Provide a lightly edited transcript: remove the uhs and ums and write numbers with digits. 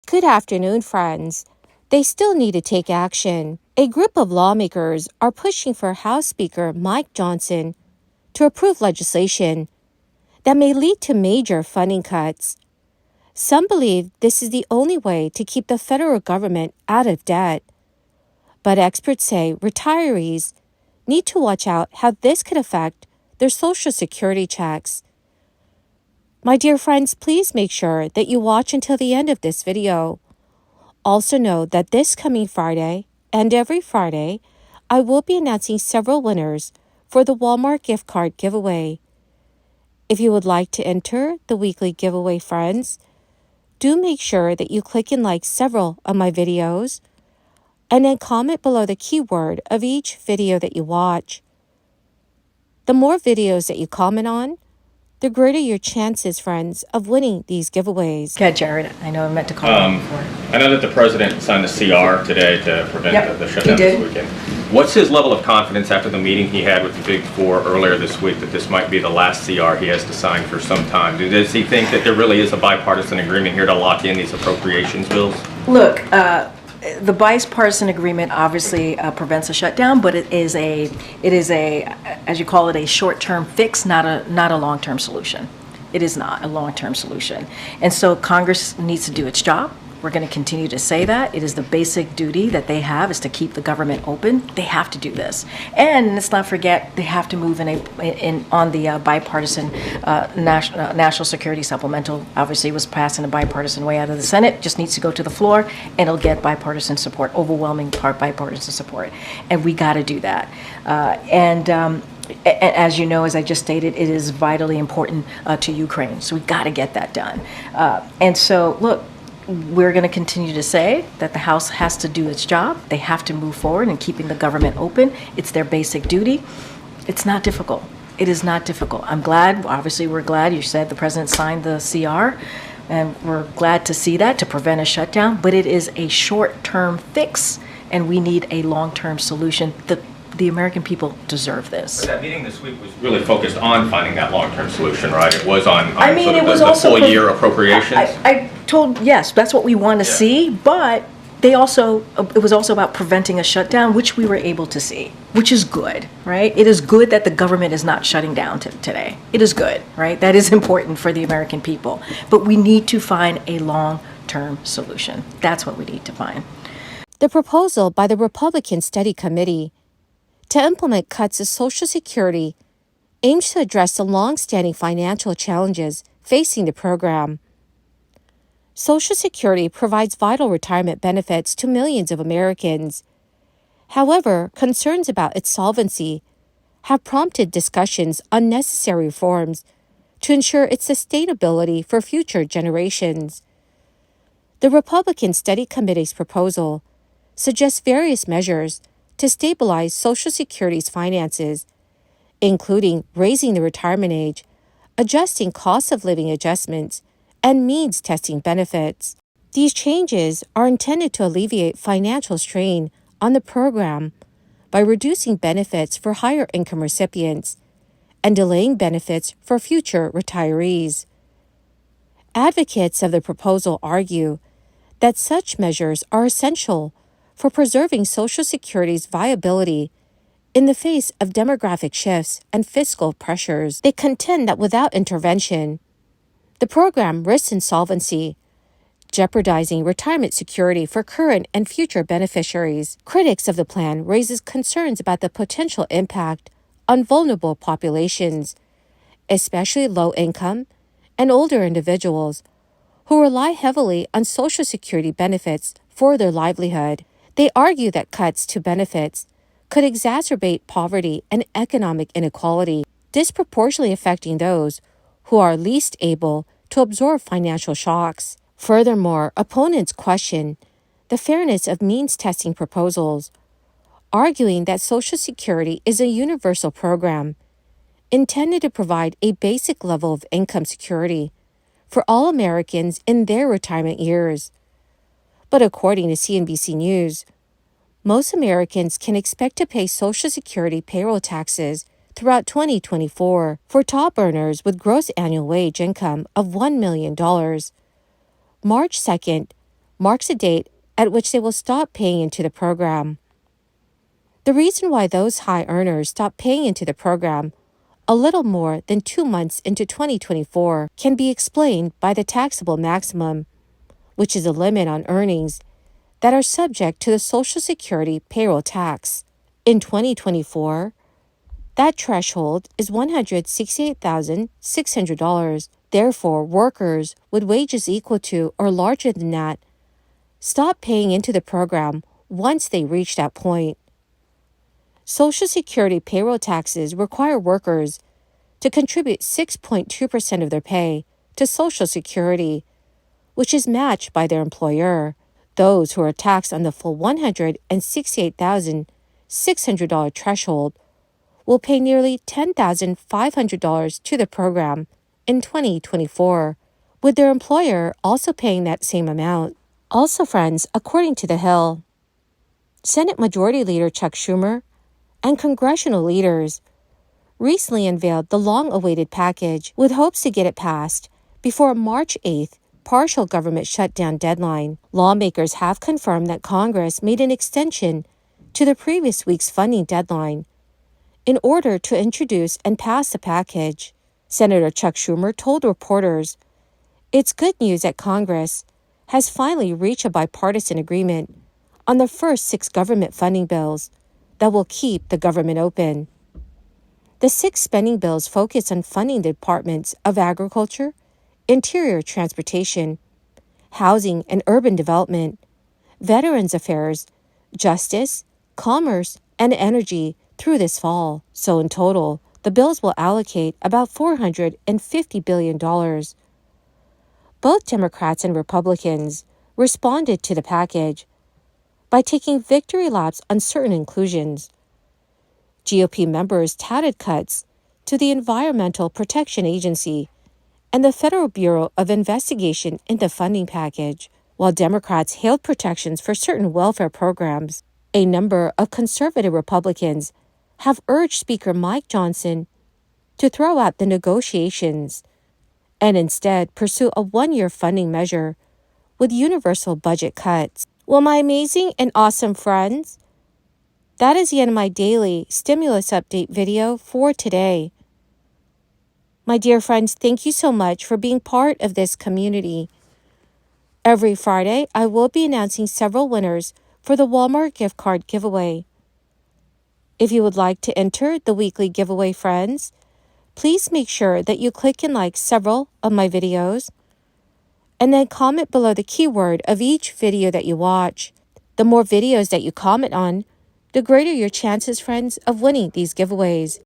Good afternoon, friends. They still need to take action. A group of lawmakers are pushing for House Speaker Mike Johnson to approve legislation that may lead to major funding cuts. Some believe this is the only way to keep the federal government out of debt. But experts say retirees need to watch out how this could affect their Social Security checks. My dear friends, please make sure that you watch until the end of this video. Also know that this coming Friday and every Friday, I will be announcing several winners for the Walmart gift card giveaway. If you would like to enter the weekly giveaway, friends, do make sure that you click and like several of my videos and then comment below the keyword of each video that you watch. The more videos that you comment on, the greater your chances, friends, of winning these giveaways. Yeah, Jared, I know I meant to call you before. I know that the president signed a CR today to prevent the shutdown he did. this weekend. What's his level of confidence after the meeting he had with the Big Four earlier this week that this might be the last CR he has to sign for some time? Does he think that there really is a bipartisan agreement here to lock in these appropriations bills? Look, the bipartisan agreement obviously prevents a shutdown, but it is a, as you call it, a short-term fix, not a long-term solution. It is not a long-term solution. And so Congress needs to do its job. We're going to continue to say that. It is the basic duty that they have is to keep the government open. They have to do this. And let's not forget, they have to move on the bipartisan national security supplemental. Obviously, it was passed in a bipartisan way out of the Senate. Just needs to go to the floor, and it'll get bipartisan support, overwhelming bipartisan support. And we got to do that. As you know, as I just stated, it is vitally important to Ukraine. So we got to get that done. And so, look, we're going to continue to say that the House has to do its job. They have to move forward in keeping the government open. It's their basic duty. It's not difficult. It is not difficult. I'm glad, obviously we're glad you said the president signed the CR, and we're glad to see that to prevent a shutdown, but it is a short-term fix, and we need a long-term solution. The American people deserve this. But that meeting this week was really focused on finding that long-term solution, right? It was on the full-year appropriations. I told, yes, that's what we want to see, but it was also about preventing a shutdown, which we were able to see, which is good, right? It is good that the government is not shutting down today. It is good, right? That is important for the American people. But we need to find a long-term solution. That's what we need to find. The proposal by the Republican Study Committee to implement cuts to Social Security aims to address the long-standing financial challenges facing the program. Social Security provides vital retirement benefits to millions of Americans. However, concerns about its solvency have prompted discussions on necessary reforms to ensure its sustainability for future generations. The Republican Study Committee's proposal suggests various measures to stabilize Social Security's finances, including raising the retirement age, adjusting cost of living adjustments, and means testing benefits. These changes are intended to alleviate financial strain on the program by reducing benefits for higher income recipients and delaying benefits for future retirees. Advocates of the proposal argue that such measures are essential for preserving Social Security's viability in the face of demographic shifts and fiscal pressures. They contend that without intervention, the program risks insolvency, jeopardizing retirement security for current and future beneficiaries. Critics of the plan raises concerns about the potential impact on vulnerable populations, especially low-income and older individuals who rely heavily on Social Security benefits for their livelihood. They argue that cuts to benefits could exacerbate poverty and economic inequality, disproportionately affecting those who are least able to absorb financial shocks. Furthermore, opponents question the fairness of means testing proposals, arguing that Social Security is a universal program intended to provide a basic level of income security for all Americans in their retirement years. But according to CNBC News, most Americans can expect to pay Social Security payroll taxes throughout 2024 for top earners with gross annual wage income of $1 million. March 2nd marks a date at which they will stop paying into the program. The reason why those high earners stop paying into the program a little more than 2 months into 2024 can be explained by the taxable maximum, which is a limit on earnings that are subject to the Social Security payroll tax. In 2024, that threshold is $168,600. Therefore, workers with wages equal to or larger than that stop paying into the program once they reach that point. Social Security payroll taxes require workers to contribute 6.2% of their pay to Social Security, which is matched by their employer. Those who are taxed on the full $168,600 threshold will pay nearly $10,500 to the program in 2024, with their employer also paying that same amount. Also, friends, according to The Hill, Senate Majority Leader Chuck Schumer and congressional leaders recently unveiled the long-awaited package with hopes to get it passed before a March 8th partial government shutdown deadline. Lawmakers have confirmed that Congress made an extension to the previous week's funding deadline in order to introduce and pass the package. Senator Chuck Schumer told reporters, "It's good news that Congress has finally reached a bipartisan agreement on the first 6 government funding bills that will keep the government open." The 6 spending bills focus on funding the Departments of Agriculture, Interior Transportation, Housing and Urban Development, Veterans Affairs, Justice, Commerce, and Energy through this fall. So in total, the bills will allocate about $450 billion. Both Democrats and Republicans responded to the package by taking victory laps on certain inclusions. GOP members touted cuts to the Environmental Protection Agency and the Federal Bureau of Investigation in the funding package, while Democrats hailed protections for certain welfare programs. A number of conservative Republicans have urged Speaker Mike Johnson to throw out the negotiations and instead pursue a 1-year funding measure with universal budget cuts. Well, my amazing and awesome friends, that is the end of my daily stimulus update video for today. My dear friends, thank you so much for being part of this community. Every Friday, I will be announcing several winners for the Walmart gift card giveaway. If you would like to enter the weekly giveaway, friends, please make sure that you click and like several of my videos, and then comment below the keyword of each video that you watch. The more videos that you comment on, the greater your chances, friends, of winning these giveaways.